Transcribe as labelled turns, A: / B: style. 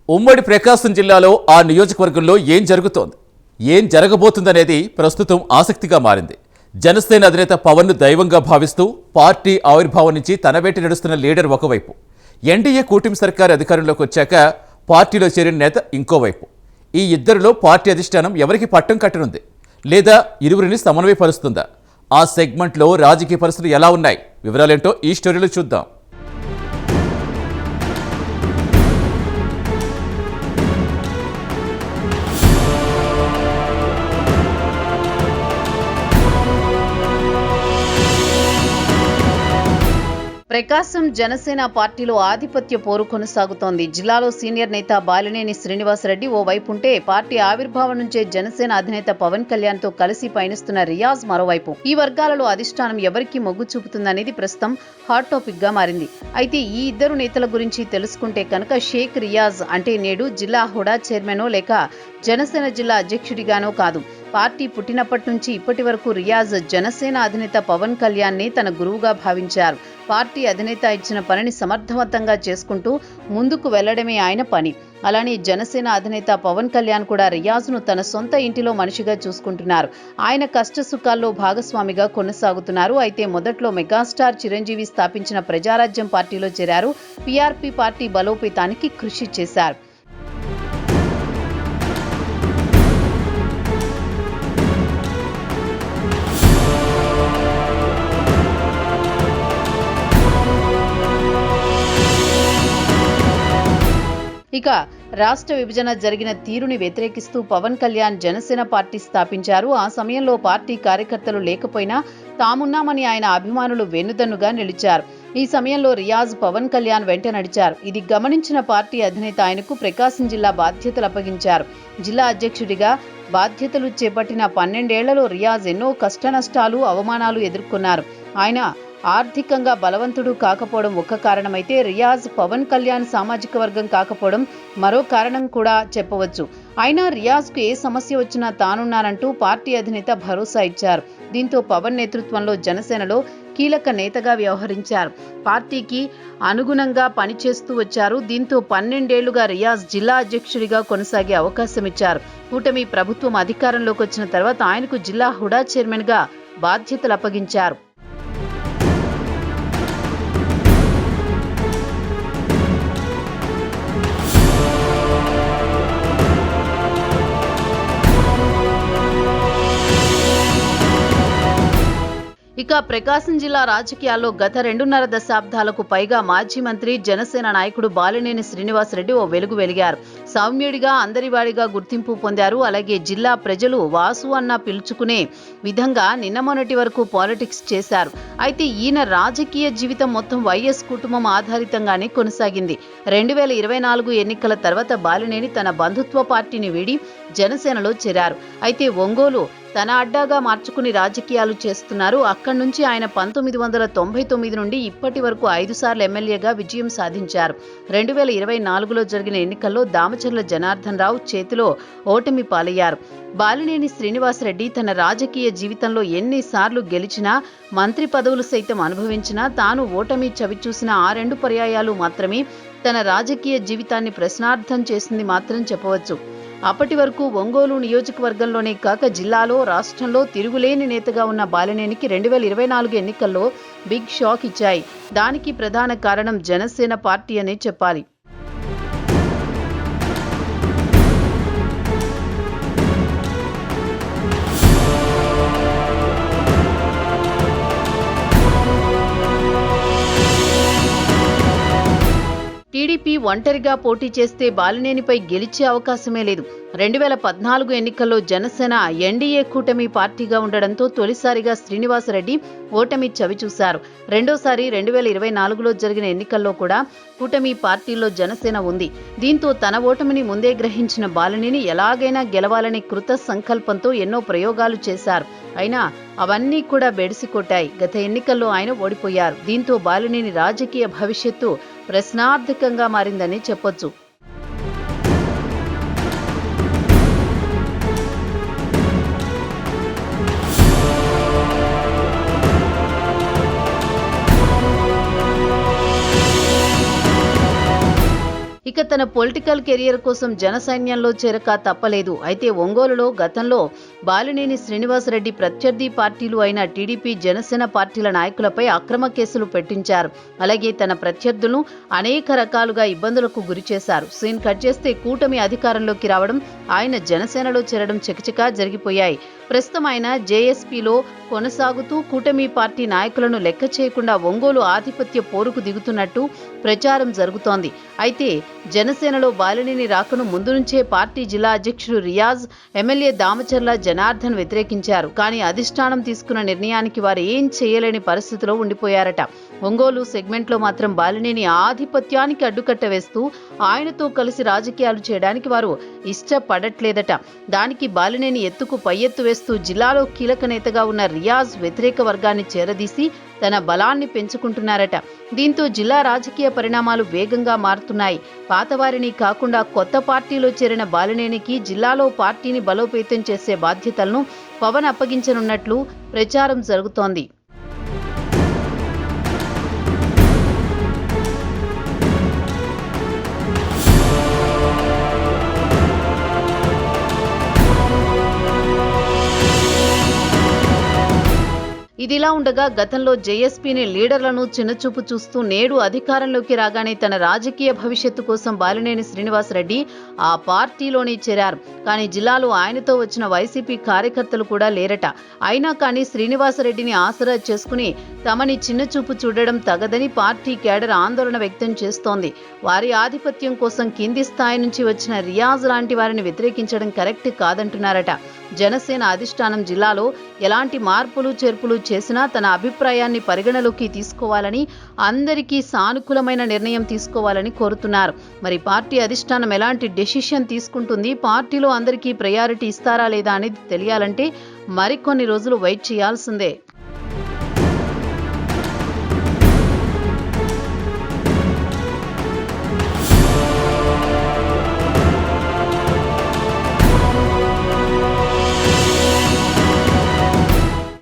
A: ఉమ్మడి ప్రకాశం జిల్లాలో ఆ నియోజకవర్గంలో ఏం జరుగుతోంది, ఏం జరగబోతుందనేది ప్రస్తుతం ఆసక్తిగా మారింది. జనసేన అధినేత పవన్ను దైవంగా భావిస్తూ పార్టీ ఆవిర్భావం నుంచి తన వెంట నడుస్తున్న లీడర్ ఒకవైపు, ఎన్డీఏ కూటమి సర్కారు అధికారంలోకి వచ్చాక పార్టీలో చేరిన నేత ఇంకోవైపు. ఈ ఇద్దరిలో పార్టీ అధిష్టానం ఎవరికి పట్టం కట్టనుంది, లేదా ఇరువురిని సమన్వయపరుస్తుందా? ఆ సెగ్మెంట్లో రాజకీయ పరిస్థితులు ఎలా ఉన్నాయి? వివరాలేంటో ఈ స్టోరీలో చూద్దాం.
B: ప్రకాశం జనసేన పార్టీలో ఆధిపత్య పోరు కొనసాగుతోంది. జిల్లాలో సీనియర్ నేత బాలినేని శ్రీనివాసరెడ్డి ఓ వైపు ఉంటే, పార్టీ ఆవిర్భావం నుంచే జనసేన అధినేత పవన్ కళ్యాణ్ తో కలిసి పయనిస్తున్న రియాజ్ మరోవైపు. ఈ వర్గాలలో అధిష్టానం ఎవరికి మొగ్గు చూపుతుందనేది ప్రస్తుతం హాట్ టాపిక్ గా మారింది. అయితే ఈ ఇద్దరు నేతల గురించి తెలుసుకుంటే కనుక, షేక్ రియాజ్ అంటే నేడు జిల్లా హుడా చైర్మనో లేక జనసేన జిల్లా అధ్యక్షుడిగానో కాదు. పార్టీ పుట్టినప్పటి నుంచి ఇప్పటి వరకు రియాజ్ జనసేన అధినేత పవన్ కళ్యాణ్ ని తన గురువుగా భావించారు. పార్టీ అధినేత ఇచ్చిన పనిని సమర్థవంతంగా చేసుకుంటూ ముందుకు వెళ్లడమే ఆయన పని. అలానే జనసేన అధినేత పవన్ కళ్యాణ్ కూడా రియాజ్ను తన సొంత ఇంటిలో మనిషిగా చూసుకుంటున్నారు. ఆయన కష్ట సుఖాల్లో భాగస్వామిగా కొనసాగుతున్నారు. అయితే మొదట్లో మెగాస్టార్ చిరంజీవి స్థాపించిన ప్రజారాజ్యం పార్టీలో చేరారు. పీఆర్పీ పార్టీ బలోపేతానికి కృషి చేశారు. ఇక రాష్ట్ర విభజన జరిగిన తీరుని వ్యతిరేకిస్తూ పవన్ కళ్యాణ్ జనసేన పార్టీ స్థాపించారు. ఆ సమయంలో పార్టీ కార్యకర్తలు లేకపోయినా తామున్నామని ఆయన అభిమానులు వెన్నుదన్నుగా నిలిచారు. ఈ సమయంలో రియాజ్ పవన్ కళ్యాణ్ వెంట నడిచారు. ఇది గమనించిన పార్టీ అధినేత ఆయనకు ప్రకాశం జిల్లా బాధ్యతలు అప్పగించారు. జిల్లా అధ్యక్షుడిగా బాధ్యతలు చేపట్టిన 12 ఏళ్లలో రియాజ్ ఎన్నో కష్టనష్టాలు, అవమానాలు ఎదుర్కొన్నారు. ఆయన ఆర్థికంగా బలవంతుడు కాకపోవడం ఒక కారణమైతే, రియాజ్ పవన్ కళ్యాణ్ సామాజిక వర్గం కాకపోవడం మరో కారణం కూడా చెప్పవచ్చు. అయినా రియాజ్కు ఏ సమస్య వచ్చినా తానున్నానంటూ పార్టీ అధినేత భరోసా ఇచ్చారు. దీంతో పవన్ నేతృత్వంలో జనసేనలో కీలక నేతగా వ్యవహరించారు. పార్టీకి అనుగుణంగా పనిచేస్తూ వచ్చారు. దీంతో 12 ఏళ్లుగా రియాజ్ జిల్లా అధ్యక్షుడిగా కొనసాగే అవకాశం ఇచ్చారు. కూటమి ప్రభుత్వం అధికారంలోకి వచ్చిన తర్వాత ఆయనకు జిల్లా హుడా చైర్మన్ గా బాధ్యతలు అప్పగించారు. ఇక ప్రకాశం జిల్లా రాజకీయాల్లో గత 2.5 దశాబ్దాలకు పైగా మాజీ మంత్రి, జనసేన నాయకుడు బాలినేని శ్రీనివాసరెడ్డి ఓ వెలుగు వెలిగారు. సౌమ్యుడిగా, అందరివాడిగా గుర్తింపు పొందారు. అలాగే జిల్లా ప్రజలు వాసు అన్న పిలుచుకునే విధంగా నిన్న మొన్నటి వరకు పాలిటిక్స్ చేశారు. అయితే ఈయన రాజకీయ జీవితం మొత్తం వైఎస్ కుటుంబం ఆధారితంగానే కొనసాగింది. 2024 ఎన్నికల తర్వాత బాలినేని తన బంధుత్వ పార్టీని వీడి జనసేనలో చేరారు. అయితే ఒంగోలు తన అడ్డాగా మార్చుకుని రాజకీయాలు చేస్తున్నారు. అక్కడి నుంచి ఆయన 1999 నుండి ఇప్పటి వరకు 5 సార్లు ఎమ్మెల్యేగా విజయం సాధించారు. 2024లో జరిగిన ఎన్నికల్లో దామచర్ల జనార్దన్ రావు చేతిలో ఓటమి పాలయ్యారు. బాలినేని శ్రీనివాసరెడ్డి తన రాజకీయ జీవితంలో ఎన్నిసార్లు గెలిచినా, మంత్రి పదవులు సైతం అనుభవించినా, తాను ఓటమి చవిచూసిన ఆ 2 పర్యాయాలు మాత్రమే తన రాజకీయ జీవితాన్ని ప్రశ్నార్థం చేసింది మాత్రం చెప్పవచ్చు. అప్పటి వరకు ఒంగోలు నియోజకవర్గంలోనే కాక జిల్లాలో, రాష్ట్రంలో తిరుగులేని నేతగా ఉన్న బాలినేనికి 2024 ఎన్నికల్లో బిగ్ షాక్ ఇచ్చాయి. దానికి ప్రధాన కారణం జనసేన పార్టీ అనే చెప్పాలి. టీడీపీ ఒంటరిగా పోటీ చేస్తే బాలినేనిపై గెలిచే అవకాశమే లేదు. 2014 ఎన్నికల్లో జనసేన ఎన్డీఏ కూటమి పార్టీగా ఉండడంతో తొలిసారిగా శ్రీనివాసరెడ్డి ఓటమి చవిచూశారు. రెండోసారి 2024లో జరిగిన ఎన్నికల్లో కూడా కూటమి పార్టీలో జనసేన ఉంది. దీంతో తన ఓటమిని ముందే గ్రహించిన బాలినేని ఎలాగైనా గెలవాలనే కృత సంకల్పంతో ఎన్నో ప్రయోగాలు చేశారు. అయినా అవన్నీ కూడా బెడిసికొట్టాయి. గత ఎన్నికల్లో ఆయన ఓడిపోయారు. దీంతో బాలినేని రాజకీయ భవిష్యత్తు ప్రశ్నార్థకంగా మారిందని చెప్పొచ్చు. ఇక ఇక తన పొలిటికల్ కెరియర్ కోసం జనసైన్యంలో చేరక తప్పలేదు. అయితే ఒంగోలులో గతంలో బాలినేని శ్రీనివాసరెడ్డి ప్రత్యర్థి పార్టీలు అయిన టీడీపీ, జనసేన పార్టీల నాయకులపై అక్రమ కేసులు పెట్టించారు. అలాగే తన ప్రత్యర్థులను అనేక రకాలుగా ఇబ్బందులకు గురిచేశారు. సీన్ కట్ చేస్తే కూటమి అధికారంలోకి రావడం, ఆయన జనసేనలో చేరడం చకచకా జరిగిపోయాయి. ప్రస్తుతం ఆయన జేఎస్పీలో కొనసాగుతూ కూటమి పార్టీ నాయకులను లెక్క చేయకుండా ఒంగోలు ఆధిపత్య పోరుకు దిగుతున్నట్టు ప్రచారం జరుగుతోంది. అయితే జనసేనలో బాలినేని రాకను ముందు నుంచే పార్టీ జిల్లా అధ్యక్షుడు రియాజ్, ఎమ్మెల్యే దామచర్ల జనార్దన్ వ్యతిరేకించారు. కానీ అధిష్టానం తీసుకున్న నిర్ణయానికి వారు ఏం చేయలేని పరిస్థితిలో ఉండిపోయారట. ఒంగోలు సెగ్మెంట్లో మాత్రం బాలినేని ఆధిపత్యానికి అడ్డుకట్ట వేస్తూ ఆయనతో కలిసి రాజకీయాలు చేయడానికి వారు ఇష్టపడట్లేదట. దానికి బాలినేని ఎత్తుకు పై ఎత్తు వేస్తూ జిల్లాలో కీలక నేతగా ఉన్న రియాజ్ వ్యతిరేక వర్గాన్ని చేరదీసి తన బలాన్ని పెంచుకుంటున్నారట. దీంతో జిల్లా రాజకీయ పరిణామాలు వేగంగా మారుతున్నాయి. పాతవారిని కాకుండా కొత్త పార్టీలో చేరిన బాలినేనికి జిల్లాలో పార్టీని బలోపేతం చేసే బాధ్యతలను పవన్ అప్పగించనున్నట్లు ప్రచారం జరుగుతోంది. ఇదిలా ఉండగా గతంలో జేఎస్పీని లీడర్లను చిన్నచూపు చూస్తూ నేడు అధికారంలోకి రాగానే తన రాజకీయ భవిష్యత్తు కోసం బాలినేని శ్రీనివాసరెడ్డి ఆ పార్టీలోనే చేరారు. కానీ జిల్లాలో ఆయనతో వచ్చిన వైసీపీ కార్యకర్తలు కూడా లేరట. అయినా కానీ శ్రీనివాసరెడ్డిని ఆసరా చేసుకుని తమని చిన్నచూపు చూడడం తగదని పార్టీ కేడర్ ఆందోళన వ్యక్తం చేస్తోంది. వారి ఆధిపత్యం కోసం కింది స్థాయి నుంచి వచ్చిన రియాజ్ లాంటి వారిని వ్యతిరేకించడం కరెక్ట్ కాదంటున్నారట. జనసేన అధిష్టానం జిల్లాలో ఎలాంటి మార్పులు చేర్పులు చేసినా తన అభిప్రాయాన్ని పరిగణలోకి తీసుకోవాలని, అందరికీ సానుకూలమైన నిర్ణయం తీసుకోవాలని కోరుతున్నారు. మరి పార్టీ అధిష్టానం ఎలాంటి డెసిషన్ తీసుకుంటుంది, పార్టీలో అందరికీ ప్రయారిటీ ఇస్తారా లేదా అనేది తెలియాలంటే మరికొన్ని రోజులు వెయిట్ చేయాల్సిందే.